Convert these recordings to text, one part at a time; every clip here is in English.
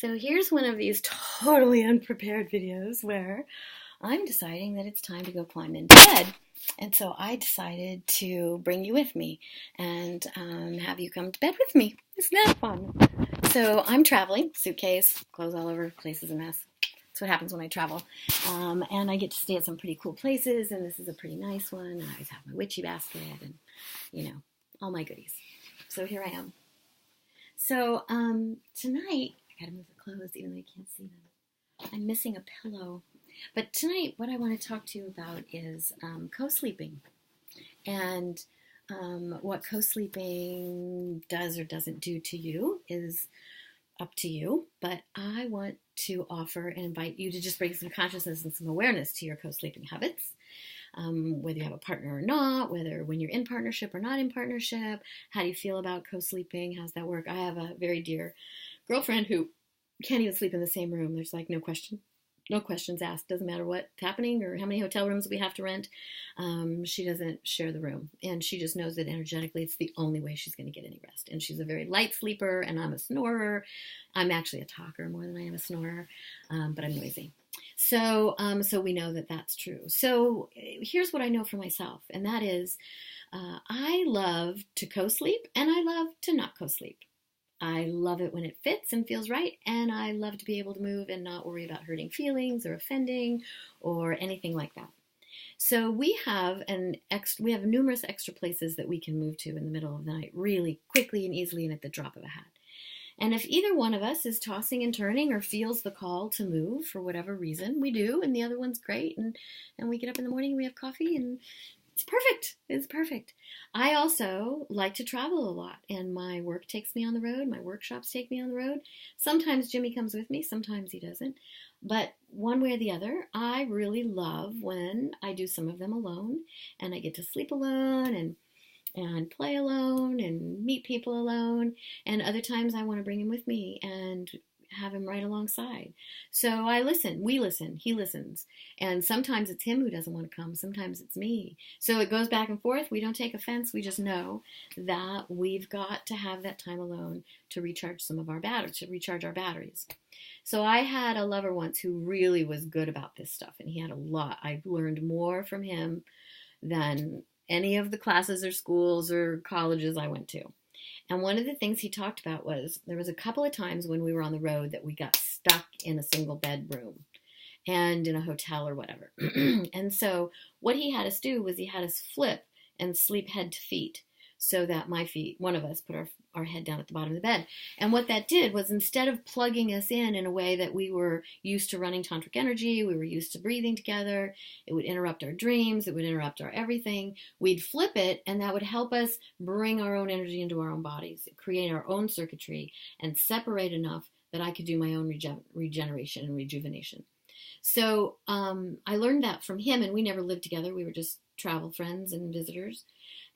So here's one of these totally unprepared videos where I'm deciding that it's time to go climb into bed. And so I decided to bring you with me and have you come to bed with me. Isn't that fun? So I'm traveling, suitcase, clothes all over, place is a mess. That's what happens when I travel. And I get to stay at some pretty cool places, and this is a pretty nice one. And I always have my witchy basket and, all my goodies. So here I am. So tonight, I gotta move the clothes even though you can't see them. I'm missing a pillow. But tonight, what I want to talk to you about is co-sleeping. And what co-sleeping does or doesn't do to you is up to you. But I want to offer and invite you to just bring some consciousness and some awareness to your co-sleeping habits. Whether you have a partner or not, whether when you're in partnership or not in partnership, how do you feel about co-sleeping? How's that work? I have a very dear girlfriend who can't even sleep in the same room. There's like no questions asked. Doesn't matter what's happening or how many hotel rooms we have to rent. She doesn't share the room, and she just knows that energetically it's the only way she's going to get any rest. And she's a very light sleeper, and I'm a snorer. I'm actually a talker more than I am a snorer, but I'm noisy. So we know that that's true. So here's what I know for myself, and that is I love to co-sleep, and I love to not co-sleep. I love it when it fits and feels right, and I love to be able to move and not worry about hurting feelings or offending or anything like that. So we have numerous extra places that we can move to in the middle of the night really quickly and easily and at the drop of a hat. And if either one of us is tossing and turning or feels the call to move for whatever reason, we do, and the other one's great, and we get up in the morning and we have coffee, and it's perfect. It's perfect. I also like to travel a lot, and my work takes me on the road. My workshops take me on the road. Sometimes Jimmy comes with me. Sometimes he doesn't. But one way or the other, I really love when I do some of them alone, and I get to sleep alone and play alone and meet people alone. And other times I want to bring him with me and have him right alongside. So I listen, we listen, he listens. And sometimes it's him who doesn't want to come. Sometimes it's me. So it goes back and forth. We don't take offense. We just know that we've got to have that time alone to recharge our batteries. So I had a lover once who really was good about this stuff. And he had a lot. I learned more from him than any of the classes or schools or colleges I went to. And one of the things he talked about was there was a couple of times when we were on the road that we got stuck in a single bedroom and in a hotel or whatever. And so what he had us do was he had us flip and sleep head to feet so that one of us put our head down at the bottom of the bed. And what that did was instead of plugging us in a way that we were used to running tantric energy, we were used to breathing together, it would interrupt our dreams, it would interrupt our everything, we'd flip it, and that would help us bring our own energy into our own bodies, create our own circuitry, and separate enough that I could do my own regeneration and rejuvenation. So I learned that from him, and we never lived together. We were just travel friends and visitors.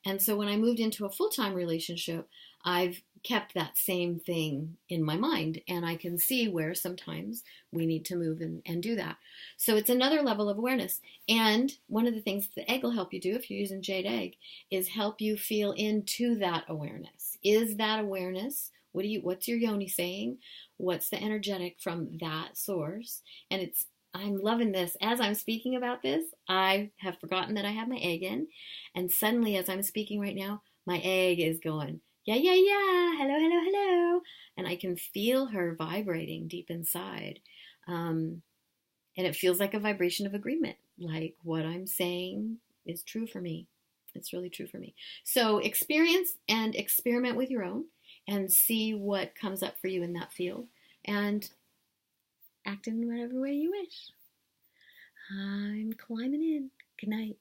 And so when I moved into a full-time relationship, I've kept that same thing in my mind, and I can see where sometimes we need to move and do that. So it's another level of awareness. And one of the things the egg will help you do if you're using Jade Egg is help you feel into that awareness. Is that awareness? What's your yoni saying? What's the energetic from that source? And I'm loving this. As I'm speaking about this, I have forgotten that I have my egg in. And suddenly, as I'm speaking right now, my egg is going, yeah, yeah, yeah, hello, hello, hello. And I can feel her vibrating deep inside. And it feels like a vibration of agreement. Like what I'm saying is true for me. It's really true for me. So experience and experiment with your own and see what comes up for you in that field. And act in whatever way you wish. I'm climbing in. Good night.